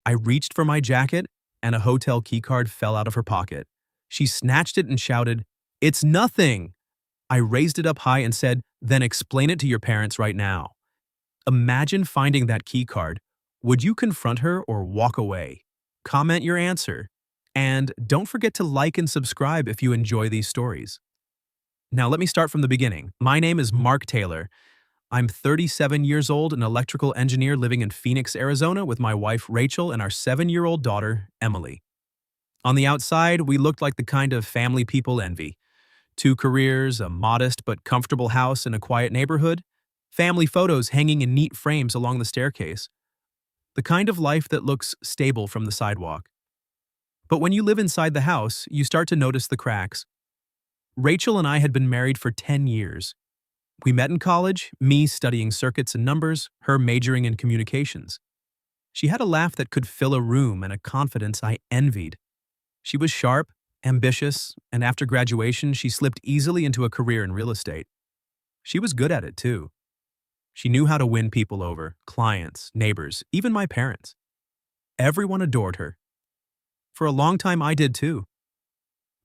I reached for my jacket, and a hotel keycard fell out of her pocket. She snatched it and shouted, "It's nothing!" I raised it up high and said, "Then explain it to your parents right now." Imagine finding that keycard. Would you confront her or walk away? Comment your answer. And don't forget to like and subscribe if you enjoy these stories. Now let me start from the beginning. My name is Mark Taylor. I'm 37 years old, an electrical engineer living in Phoenix, Arizona with my wife Rachel and our 7-year-old daughter, Emily. On the outside, we looked like the kind of family people envy. 2 careers, a modest but comfortable house in a quiet neighborhood, family photos hanging in neat frames along the staircase. The kind of life that looks stable from the sidewalk. But when you live inside the house, you start to notice the cracks. Rachel and I had been married for 10 years. We met in college, me studying circuits and numbers, her majoring in communications. She had a laugh that could fill a room and a confidence I envied. She was sharp, ambitious, and after graduation, she slipped easily into a career in real estate. She was good at it, too. She knew how to win people over, clients, neighbors, even my parents. Everyone adored her. For a long time, I did too.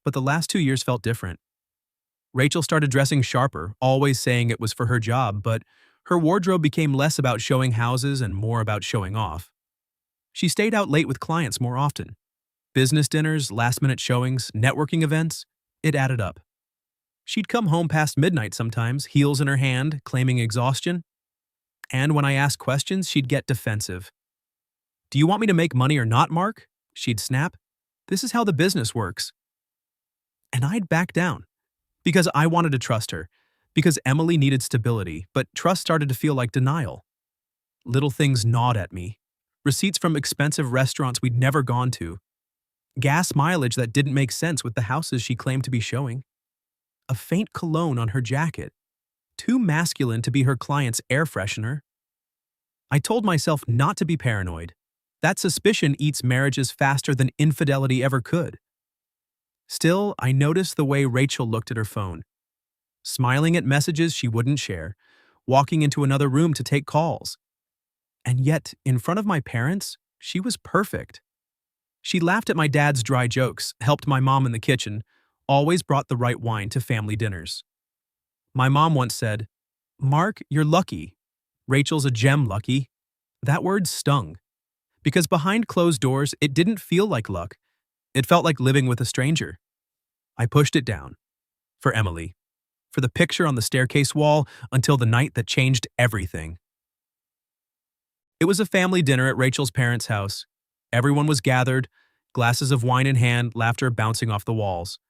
But the last 2 years felt different. Rachel started dressing sharper, always saying it was for her job, but her wardrobe became less about showing houses and more about showing off. She stayed out late with clients more often. Business dinners, last-minute showings, networking events, it added up. She'd come home past midnight sometimes, heels in her hand, claiming exhaustion. And when I asked questions, she'd get defensive. "Do you want me to make money or not, Mark?" she'd snap. "This is how the business works." And I'd back down. Because I wanted to trust her. Because Emily needed stability, but trust started to feel like denial. Little things gnawed at me. Receipts from expensive restaurants we'd never gone to. Gas mileage that didn't make sense with the houses she claimed to be showing. A faint cologne on her jacket. Too masculine to be her client's air freshener. I told myself not to be paranoid. That suspicion eats marriages faster than infidelity ever could. Still, I noticed the way Rachel looked at her phone. Smiling at messages she wouldn't share, walking into another room to take calls. And yet, in front of my parents, she was perfect. She laughed at my dad's dry jokes, helped my mom in the kitchen, always brought the right wine to family dinners. My mom once said, "Mark, you're lucky. Rachel's a gem lucky." That word stung. Because behind closed doors, it didn't feel like luck. It felt like living with a stranger. I pushed it down. For Emily. For the picture on the staircase wall until the night that changed everything. It was a family dinner at Rachel's parents' house. Everyone was gathered, glasses of wine in hand, laughter bouncing off the walls.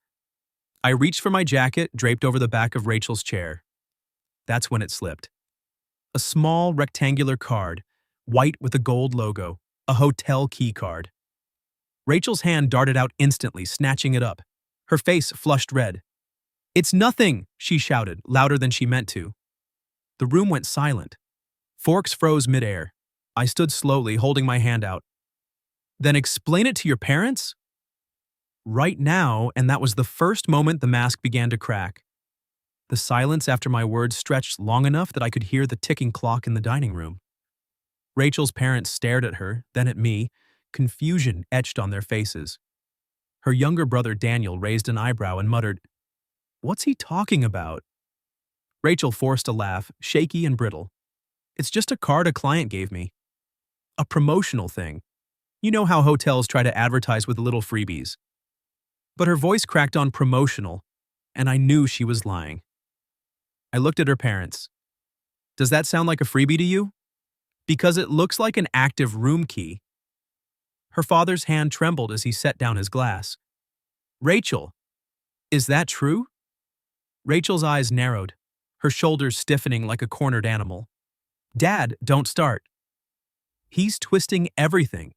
I reached for my jacket, draped over the back of Rachel's chair. That's when it slipped. A small, rectangular card, white with a gold logo, a hotel key card. Rachel's hand darted out instantly, snatching it up. Her face flushed red. "It's nothing!" she shouted, louder than she meant to. The room went silent. Forks froze midair. I stood slowly, holding my hand out. "Then explain it to your parents?" Right now, and that was the first moment the mask began to crack. The silence after my words stretched long enough that I could hear the ticking clock in the dining room. Rachel's parents stared at her, then at me, confusion etched on their faces. Her younger brother Daniel raised an eyebrow and muttered, "What's he talking about?" Rachel forced a laugh, shaky and brittle. "It's just a card a client gave me. A promotional thing. You know how hotels try to advertise with little freebies." But her voice cracked on promotional, and I knew she was lying. I looked at her parents. "Does that sound like a freebie to you?" "Because it looks like an active room key." Her father's hand trembled as he set down his glass. "Rachel, is that true?" Rachel's eyes narrowed, her shoulders stiffening like a cornered animal. "Dad, don't start. He's twisting everything.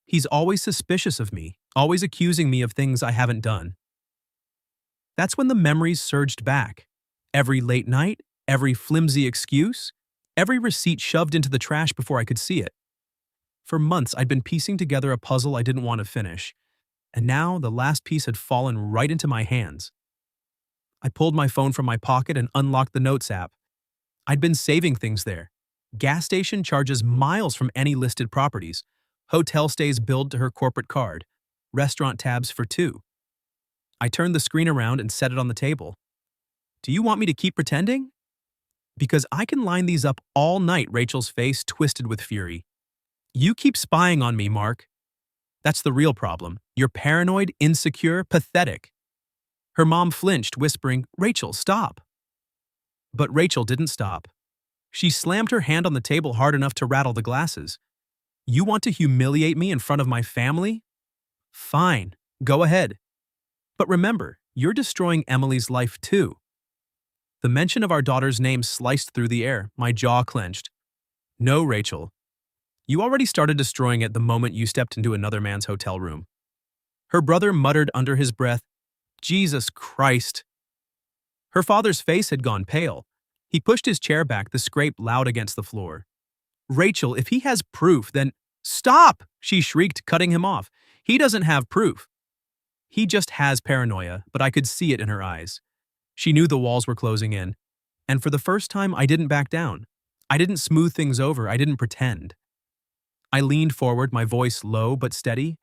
He's always suspicious of me, always accusing me of things I haven't done." That's when the memories surged back. Every late night, every flimsy excuse, every receipt shoved into the trash before I could see it. For months, I'd been piecing together a puzzle I didn't want to finish, and now the last piece had fallen right into my hands. I pulled my phone from my pocket and unlocked the Notes app. I'd been saving things there. Gas station charges miles from any listed properties. Hotel stays billed to her corporate card. Restaurant tabs for two. I turned the screen around and set it on the table. Do you want me to keep pretending? Because I can line these up all night, Rachel's face twisted with fury. You keep spying on me, Mark. That's the real problem. You're paranoid, insecure, pathetic. Her mom flinched, whispering, Rachel, stop. But Rachel didn't stop. She slammed her hand on the table hard enough to rattle the glasses. You want to humiliate me in front of my family? Fine, go ahead. But remember, you're destroying Emily's life too. The mention of our daughter's name sliced through the air. My jaw clenched. No, Rachel. You already started destroying it the moment you stepped into another man's hotel room. Her brother muttered under his breath, Jesus Christ. Her father's face had gone pale. He pushed his chair back, the scrape loud against the floor. Rachel, if he has proof, then— Stop! She shrieked, cutting him off. He doesn't have proof. He just has paranoia, but I could see it in her eyes. She knew the walls were closing in. And for the first time, I didn't back down. I didn't smooth things over. I didn't pretend. I leaned forward, my voice low but steady.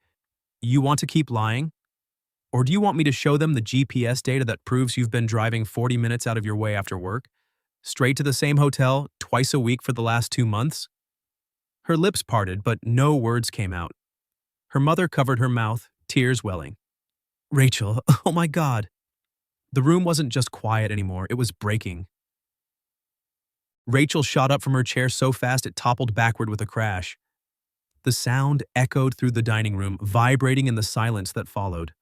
You want to keep lying? Or do you want me to show them the GPS data that proves you've been driving 40 minutes out of your way after work? Straight to the same hotel, twice a week for the last 2 months? Her lips parted, but no words came out. Her mother covered her mouth, tears welling. Rachel, oh my God. The room wasn't just quiet anymore, it was breaking. Rachel shot up from her chair so fast it toppled backward with a crash. The sound echoed through the dining room, vibrating in the silence that followed.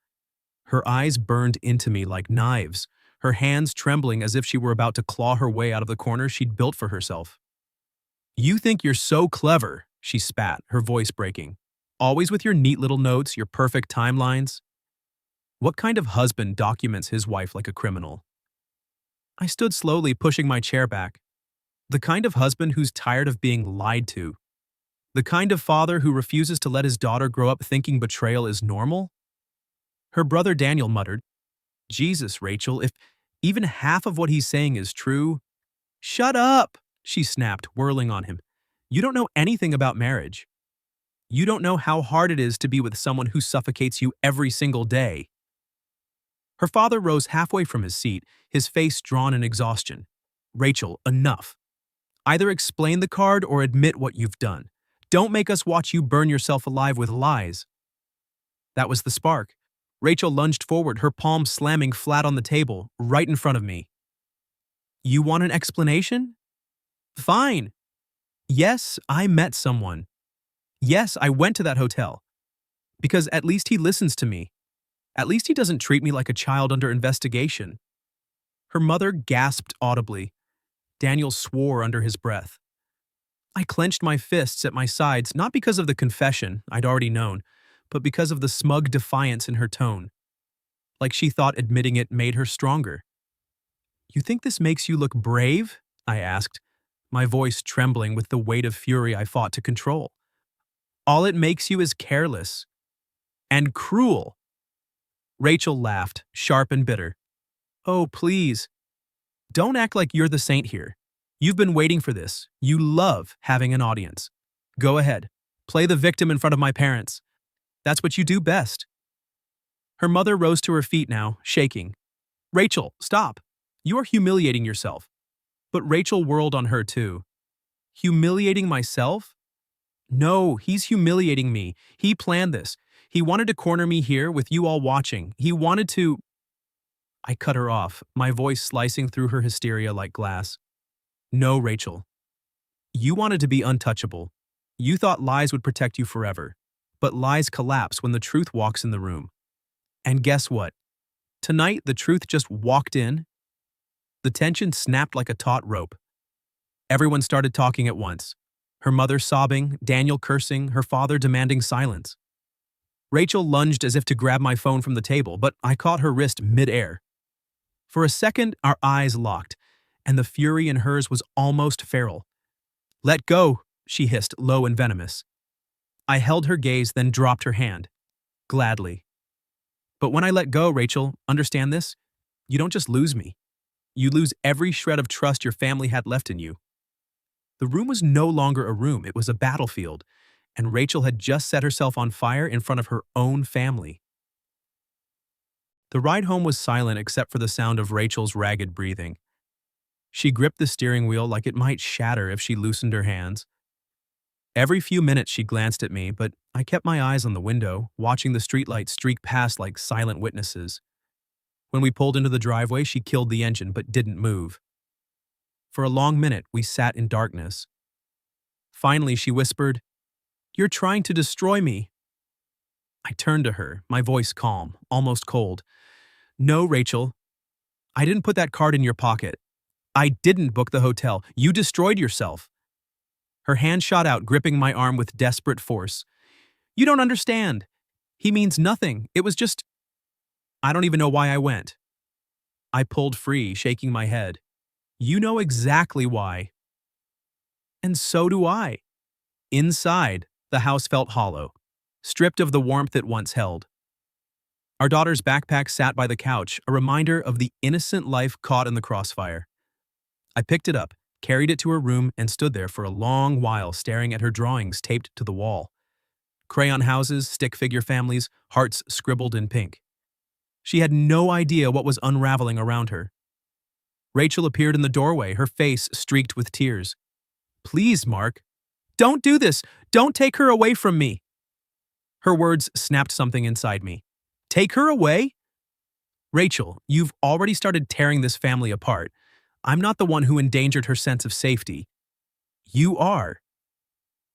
Her eyes burned into me like knives, her hands trembling as if she were about to claw her way out of the corner she'd built for herself. You think you're so clever, she spat, her voice breaking. Always with your neat little notes, your perfect timelines. What kind of husband documents his wife like a criminal? I stood slowly, pushing my chair back. The kind of husband who's tired of being lied to. The kind of father who refuses to let his daughter grow up thinking betrayal is normal? Her brother Daniel muttered, Jesus, Rachel, if even half of what he's saying is true— Shut up, she snapped, whirling on him. You don't know anything about marriage. You don't know how hard it is to be with someone who suffocates you every single day. Her father rose halfway from his seat, his face drawn in exhaustion. Rachel, enough. Either explain the card or admit what you've done. Don't make us watch you burn yourself alive with lies. That was the spark. Rachel lunged forward, her palm slamming flat on the table, right in front of me. You want an explanation? Fine. Yes, I met someone. Yes, I went to that hotel. Because at least he listens to me. At least he doesn't treat me like a child under investigation. Her mother gasped audibly. Daniel swore under his breath. I clenched my fists at my sides, not because of the confession I'd already known, but because of the smug defiance in her tone. Like she thought admitting it made her stronger. You think this makes you look brave? I asked, my voice trembling with the weight of fury I fought to control. All it makes you is careless. And cruel. Rachel laughed, sharp and bitter. Oh, please. Don't act like you're the saint here. You've been waiting for this. You love having an audience. Go ahead. Play the victim in front of my parents. That's what you do best. Her mother rose to her feet now, shaking. Rachel, stop. You are humiliating yourself. But Rachel whirled on her too. Humiliating myself? No, he's humiliating me. He planned this. He wanted to corner me here with you all watching. He wanted to— I cut her off, my voice slicing through her hysteria like glass. No, Rachel. You wanted to be untouchable. You thought lies would protect you forever. But lies collapse when the truth walks in the room. And guess what? Tonight, the truth just walked in. The tension snapped like a taut rope. Everyone started talking at once. Her mother sobbing, Daniel cursing, her father demanding silence. Rachel lunged as if to grab my phone from the table, but I caught her wrist mid-air. For a second, our eyes locked, and the fury in hers was almost feral. Let go, she hissed, low and venomous. I held her gaze, then dropped her hand. Gladly. But when I let go, Rachel, understand this? You don't just lose me. You lose every shred of trust your family had left in you. The room was no longer a room, it was a battlefield, and Rachel had just set herself on fire in front of her own family. The ride home was silent except for the sound of Rachel's ragged breathing. She gripped the steering wheel like it might shatter if she loosened her hands. Every few minutes she glanced at me, but I kept my eyes on the window, watching the streetlights streak past like silent witnesses. When we pulled into the driveway, she killed the engine but didn't move. For a long minute, we sat in darkness. Finally, she whispered, "You're trying to destroy me." I turned to her, my voice calm, almost cold. "No, Rachel. I didn't put that card in your pocket. I didn't book the hotel. You destroyed yourself." Her hand shot out, gripping my arm with desperate force. "You don't understand. He means nothing. It was just... I don't even know why I went." I pulled free, shaking my head. "You know exactly why." And so do I. Inside, the house felt hollow, stripped of the warmth it once held. Our daughter's backpack sat by the couch, a reminder of the innocent life caught in the crossfire. I picked it up, carried it to her room, and stood there for a long while staring at her drawings taped to the wall. Crayon houses, stick figure families, hearts scribbled in pink. She had no idea what was unraveling around her. Rachel appeared in the doorway, her face streaked with tears. "Please, Mark. Don't do this. Don't take her away from me." Her words snapped something inside me. "Take her away?" "Rachel, you've already started tearing this family apart. I'm not the one who endangered her sense of safety. You are."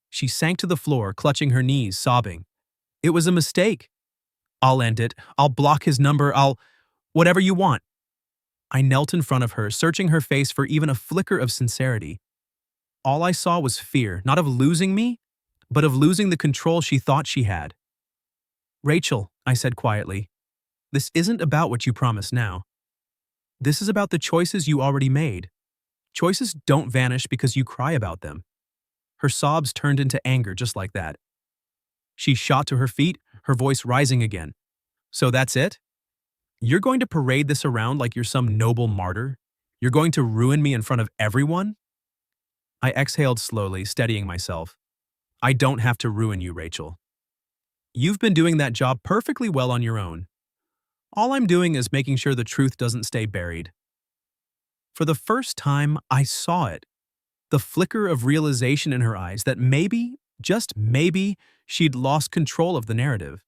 She sank to the floor, clutching her knees, sobbing. "It was a mistake. I'll end it. I'll block his number. Whatever you want." I knelt in front of her, searching her face for even a flicker of sincerity. All I saw was fear, not of losing me, but of losing the control she thought she had. "Rachel," I said quietly, "this isn't about what you promised now. This is about the choices you already made. Choices don't vanish because you cry about them." Her sobs turned into anger just like that. She shot to her feet, her voice rising again. "So that's it? You're going to parade this around like you're some noble martyr? You're going to ruin me in front of everyone?" I exhaled slowly, steadying myself. "I don't have to ruin you, Rachel. You've been doing that job perfectly well on your own. All I'm doing is making sure the truth doesn't stay buried." For the first time, I saw it. The flicker of realization in her eyes that maybe, just maybe, she'd lost control of the narrative.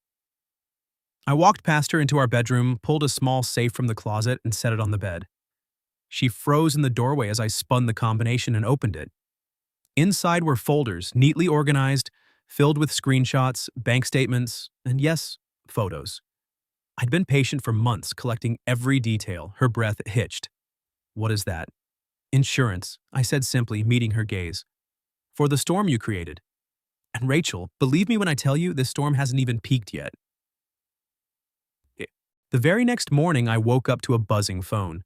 I walked past her into our bedroom, pulled a small safe from the closet, and set it on the bed. She froze in the doorway as I spun the combination and opened it. Inside were folders, neatly organized, filled with screenshots, bank statements, and yes, photos. I'd been patient for months, collecting every detail. Her breath hitched. "What is that?" "Insurance," I said simply, meeting her gaze. "For the storm you created. And Rachel, believe me when I tell you, this storm hasn't even peaked yet." The very next morning, I woke up to a buzzing phone.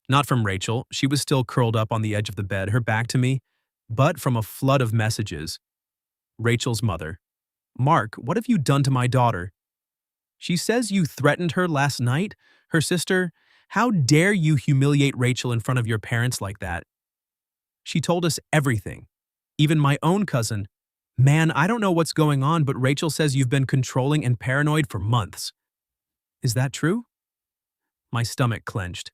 Not from Rachel, she was still curled up on the edge of the bed, her back to me, but from a flood of messages. Rachel's mother. "Mark, what have you done to my daughter? She says you threatened her last night. Her sister, how dare you humiliate Rachel in front of your parents like that? She told us everything. Even my own cousin. Man, I don't know what's going on, but Rachel says you've been controlling and paranoid for months. Is that true?" My stomach clenched.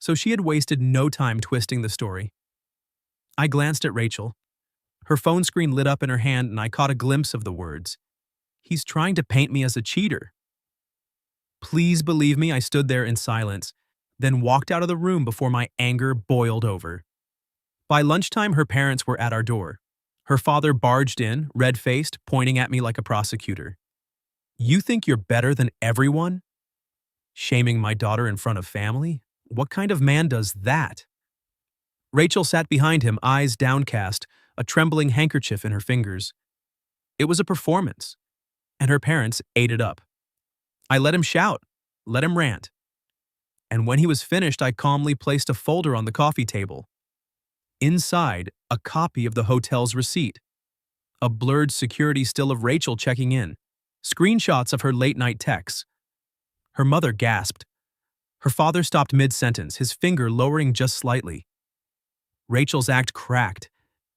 So she had wasted no time twisting the story. I glanced at Rachel. Her phone screen lit up in her hand and I caught a glimpse of the words. "He's trying to paint me as a cheater." Please believe me, I stood there in silence, then walked out of the room before my anger boiled over. By lunchtime, her parents were at our door. Her father barged in, red-faced, pointing at me like a prosecutor. "You think you're better than everyone? Shaming my daughter in front of family? What kind of man does that?" Rachel sat behind him, eyes downcast, a trembling handkerchief in her fingers. It was a performance, and her parents ate it up. I let him shout, let him rant. And when he was finished, I calmly placed a folder on the coffee table. Inside, a copy of the hotel's receipt. A blurred security still of Rachel checking in. Screenshots of her late-night texts. Her mother gasped. Her father stopped mid-sentence, his finger lowering just slightly. Rachel's act cracked.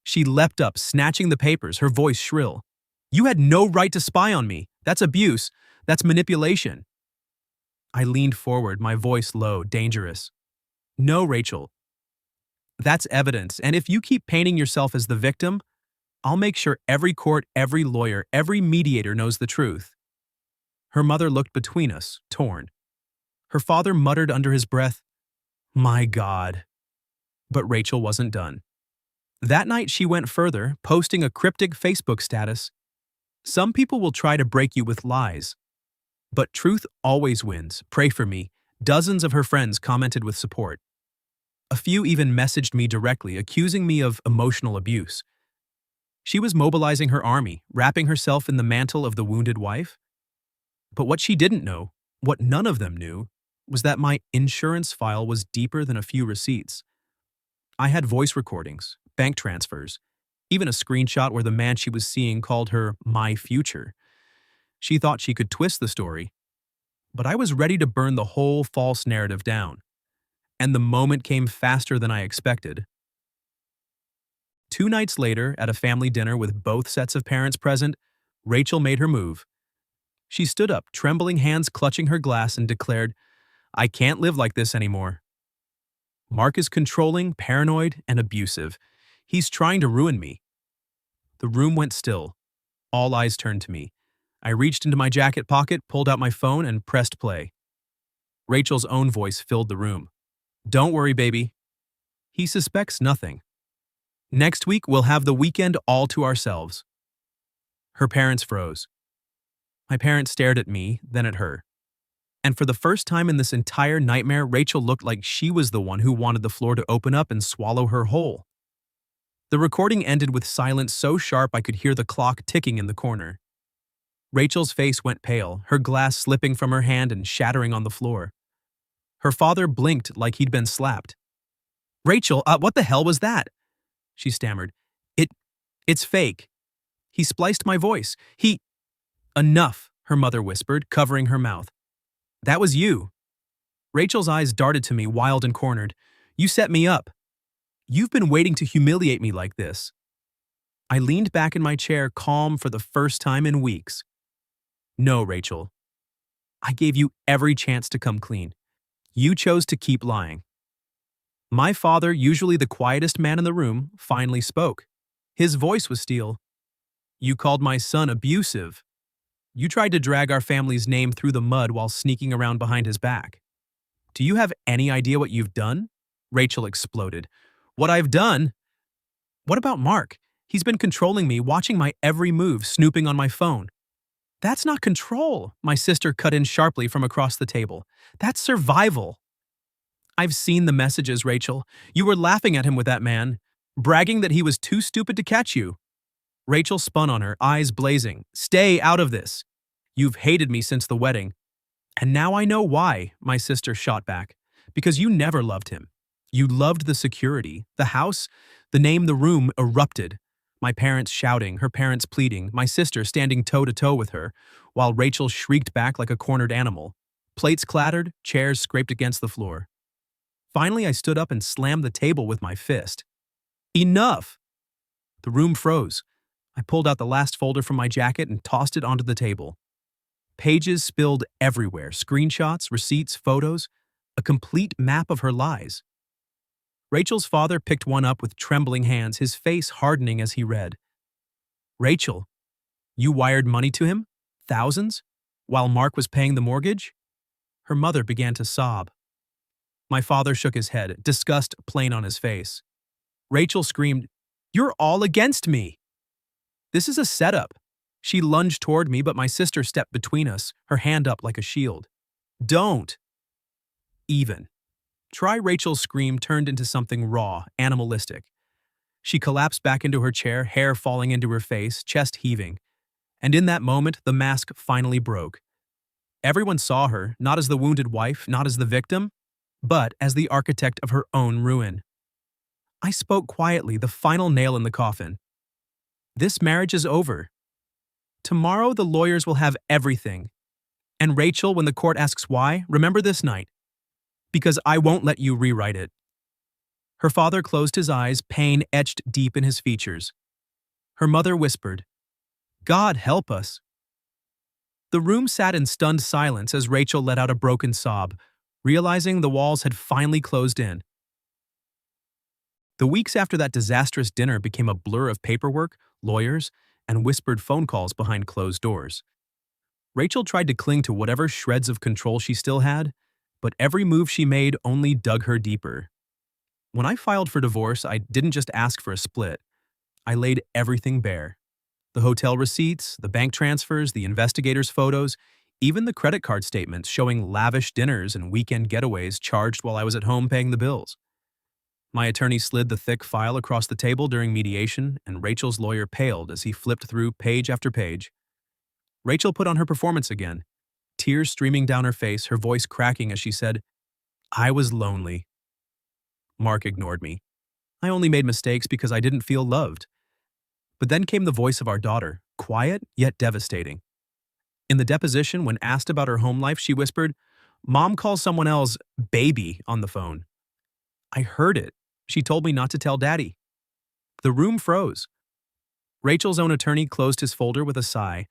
She leapt up, snatching the papers, her voice shrill. You had no right to spy on me. That's abuse. That's manipulation. I leaned forward, my voice low, dangerous. No, Rachel. That's evidence, and if you keep painting yourself as the victim, I'll make sure every court, every lawyer, every mediator knows the truth. Her mother looked between us, torn. Her father muttered under his breath, "My God." But Rachel wasn't done. That night she went further, posting a cryptic Facebook status. Some people will try to break you with lies, but truth always wins. Pray for me. Dozens of her friends commented with support. A few even messaged me directly, accusing me of emotional abuse. She was mobilizing her army, wrapping herself in the mantle of the wounded wife. But what she didn't know, what none of them knew, was that my insurance file was deeper than a few receipts. I had voice recordings, bank transfers, even a screenshot where the man she was seeing called her my future. She thought she could twist the story, but I was ready to burn the whole false narrative down. And the moment came faster than I expected. 2 nights later, at a family dinner with both sets of parents present, Rachel made her move. She stood up, trembling hands clutching her glass, and declared, "I can't live like this anymore. Mark is controlling, paranoid, and abusive. He's trying to ruin me." The room went still. All eyes turned to me. I reached into my jacket pocket, pulled out my phone, and pressed play. Rachel's own voice filled the room. "Don't worry, baby. He suspects nothing. Next week, we'll have the weekend all to ourselves." Her parents froze. My parents stared at me, then at her. And for the first time in this entire nightmare, Rachel looked like she was the one who wanted the floor to open up and swallow her whole. The recording ended with silence so sharp I could hear the clock ticking in the corner. Rachel's face went pale, her glass slipping from her hand and shattering on the floor. Her father blinked like he'd been slapped. "Rachel, what the hell was that?" She stammered. It's fake. He spliced my voice. Enough," her mother whispered, covering her mouth. "That was you." Rachel's eyes darted to me, wild and cornered. "You set me up. You've been waiting to humiliate me like this." I leaned back in my chair, calm for the first time in weeks. "No, Rachel. I gave you every chance to come clean. You chose to keep lying." My father, usually the quietest man in the room, finally spoke. His voice was steel. "You called my son abusive. You tried to drag our family's name through the mud while sneaking around behind his back. Do you have any idea what you've done?" Rachel exploded. "What I've done? What about Mark? He's been controlling me, watching my every move, snooping on my phone." "That's not control," my sister cut in sharply from across the table. "That's survival." "I've seen the messages, Rachel. You were laughing at him with that man, bragging that he was too stupid to catch you." Rachel spun on her, eyes blazing. "Stay out of this. You've hated me since the wedding." "And now I know why," my sister shot back. "Because you never loved him. You loved the security, the house, the name. The room erupted. My parents shouting, her parents pleading, my sister standing toe-to-toe with her, while Rachel shrieked back like a cornered animal. Plates clattered, chairs scraped against the floor. Finally, I stood up and slammed the table with my fist. "Enough!" The room froze. I pulled out the last folder from my jacket and tossed it onto the table. Pages spilled everywhere, screenshots, receipts, photos, a complete map of her lies. Rachel's father picked one up with trembling hands, his face hardening as he read. "Rachel, you wired money to him? Thousands? While Mark was paying the mortgage?" Her mother began to sob. My father shook his head, disgust plain on his face. Rachel screamed, "You're all against me!" "This is a setup." She lunged toward me, but my sister stepped between us, her hand up like a shield. "Don't." Even. Try. Rachel's scream turned into something raw, animalistic. She collapsed back into her chair, hair falling into her face, chest heaving. And in that moment, the mask finally broke. Everyone saw her, not as the wounded wife, not as the victim, but as the architect of her own ruin. I spoke quietly, the final nail in the coffin. "This marriage is over. Tomorrow the lawyers will have everything. And Rachel, when the court asks why, remember this night. Because I won't let you rewrite it." Her father closed his eyes, pain etched deep in his features. Her mother whispered, God help us. The room sat in stunned silence as Rachel let out a broken sob, realizing the walls had finally closed in. The weeks after that disastrous dinner became a blur of paperwork, lawyers, and whispered phone calls behind closed doors. Rachel tried to cling to whatever shreds of control she still had, but every move she made only dug her deeper. When I filed for divorce, I didn't just ask for a split. I laid everything bare. The hotel receipts, the bank transfers, the investigators' photos, even the credit card statements showing lavish dinners and weekend getaways charged while I was at home paying the bills. My attorney slid the thick file across the table during mediation, and Rachel's lawyer paled as he flipped through page after page. Rachel put on her performance again, tears streaming down her face, her voice cracking as she said, "I was lonely." Mark ignored me. I only made mistakes because I didn't feel loved. But then came the voice of our daughter, quiet yet devastating. In the deposition, when asked about her home life, she whispered, "Mom calls someone else baby on the phone." I heard it. She told me not to tell Daddy. The room froze. Rachel's own attorney closed his folder with a sigh.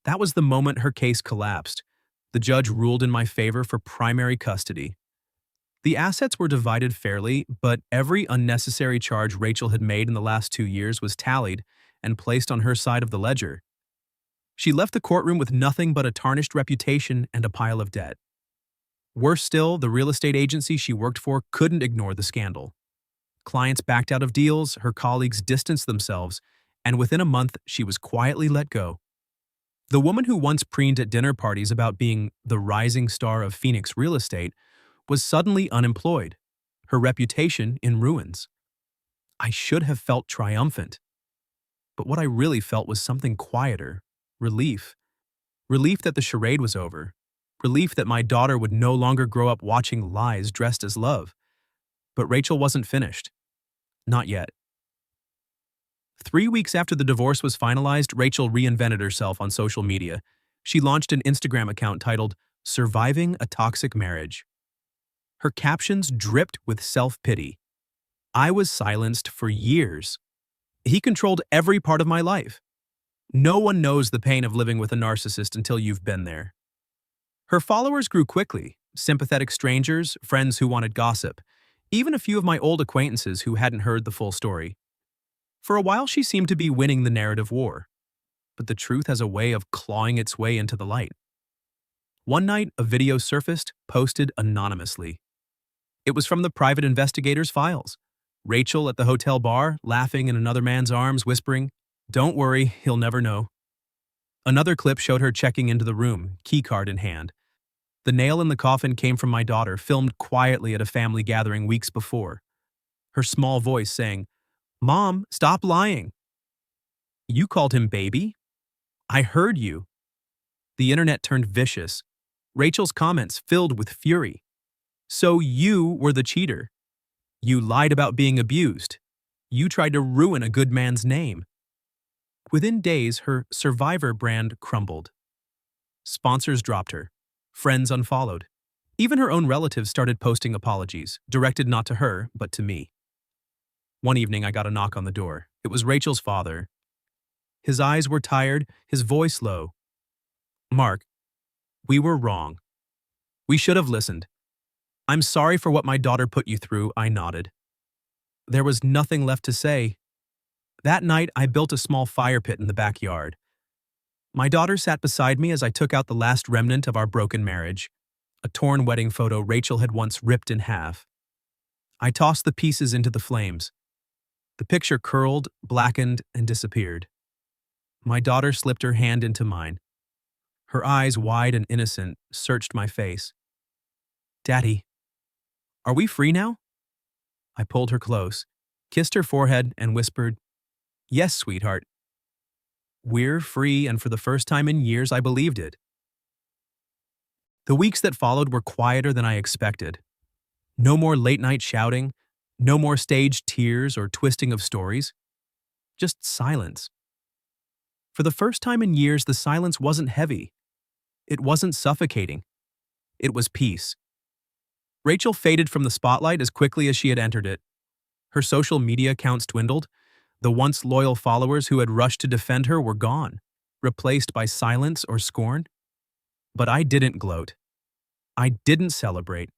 That was the moment her case collapsed. The judge ruled in my favor for primary custody. The assets were divided fairly, but every unnecessary charge Rachel had made in the last 2 years was tallied and placed on her side of the ledger. She left the courtroom with nothing but a tarnished reputation and a pile of debt. Worse still, the real estate agency she worked for couldn't ignore the scandal. Clients backed out of deals, her colleagues distanced themselves, and within a month she was quietly let go. The woman who once preened at dinner parties about being the rising star of Phoenix real estate was suddenly unemployed, her reputation in ruins. I should have felt triumphant. But what I really felt was something quieter, relief. Relief that the charade was over. Relief that my daughter would no longer grow up watching lies dressed as love. But Rachel wasn't finished. Not yet. 3 weeks after the divorce was finalized, Rachel reinvented herself on social media. She launched an Instagram account titled "Surviving a Toxic Marriage." Her captions dripped with self-pity. "I was silenced for years. He controlled every part of my life. No one knows the pain of living with a narcissist until you've been there." Her followers grew quickly, sympathetic strangers, friends who wanted gossip, even a few of my old acquaintances who hadn't heard the full story. For a while she seemed to be winning the narrative war, but the truth has a way of clawing its way into the light. One night, a video surfaced, posted anonymously. It was from the private investigator's files. Rachel at the hotel bar, laughing in another man's arms, whispering, "Don't worry, he'll never know." Another clip showed her checking into the room, keycard in hand. The nail in the coffin came from my daughter, filmed quietly at a family gathering weeks before. Her small voice saying, "Mom, stop lying." "You called him baby? I heard you." The internet turned vicious. Rachel's comments filled with fury. "So you were the cheater. You lied about being abused. You tried to ruin a good man's name." Within days, her survivor brand crumbled. Sponsors dropped her. Friends unfollowed. Even her own relatives started posting apologies, directed not to her, but to me. One evening, I got a knock on the door. It was Rachel's father. His eyes were tired, his voice low. "Mark, we were wrong. We should have listened. I'm sorry for what my daughter put you through," I nodded. There was nothing left to say. That night, I built a small fire pit in the backyard. My daughter sat beside me as I took out the last remnant of our broken marriage, a torn wedding photo Rachel had once ripped in half. I tossed the pieces into the flames. The picture curled, blackened, and disappeared. My daughter slipped her hand into mine. Her eyes, wide and innocent, searched my face. "Daddy, are we free now?" I pulled her close, kissed her forehead, and whispered, "Yes, sweetheart. We're free," and for the first time in years, I believed it. The weeks that followed were quieter than I expected. No more late-night shouting, no more staged tears or twisting of stories. Just silence. For the first time in years, the silence wasn't heavy. It wasn't suffocating. It was peace. Rachel faded from the spotlight as quickly as she had entered it. Her social media accounts dwindled. The once loyal followers who had rushed to defend her were gone. replaced by silence or scorn. But I didn't gloat. I didn't celebrate.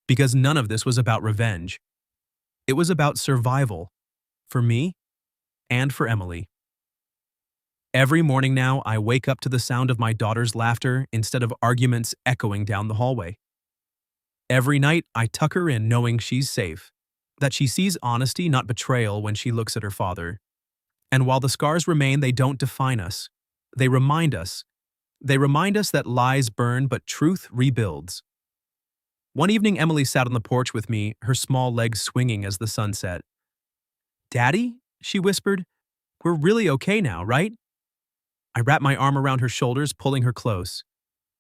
Because none of this was about revenge. It was about survival. For me and for Emily. Every morning now, I wake up to the sound of my daughter's laughter instead of arguments echoing down the hallway. Every night, I tuck her in knowing she's safe, that she sees honesty, not betrayal, when she looks at her father. And while the scars remain, they don't define us. They remind us. They remind us that lies burn, but truth rebuilds. One evening, Emily sat on the porch with me, her small legs swinging as the sun set. "Daddy," she whispered, "we're really okay now, right?" I wrapped my arm around her shoulders, pulling her close.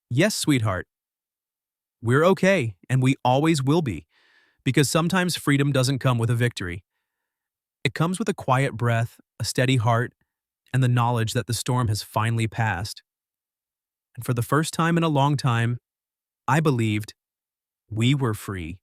"Yes, sweetheart. We're okay, and we always will be, because sometimes freedom doesn't come with a victory. It comes with a quiet breath, a steady heart, and the knowledge that the storm has finally passed." And for the first time in a long time, I believed we were free.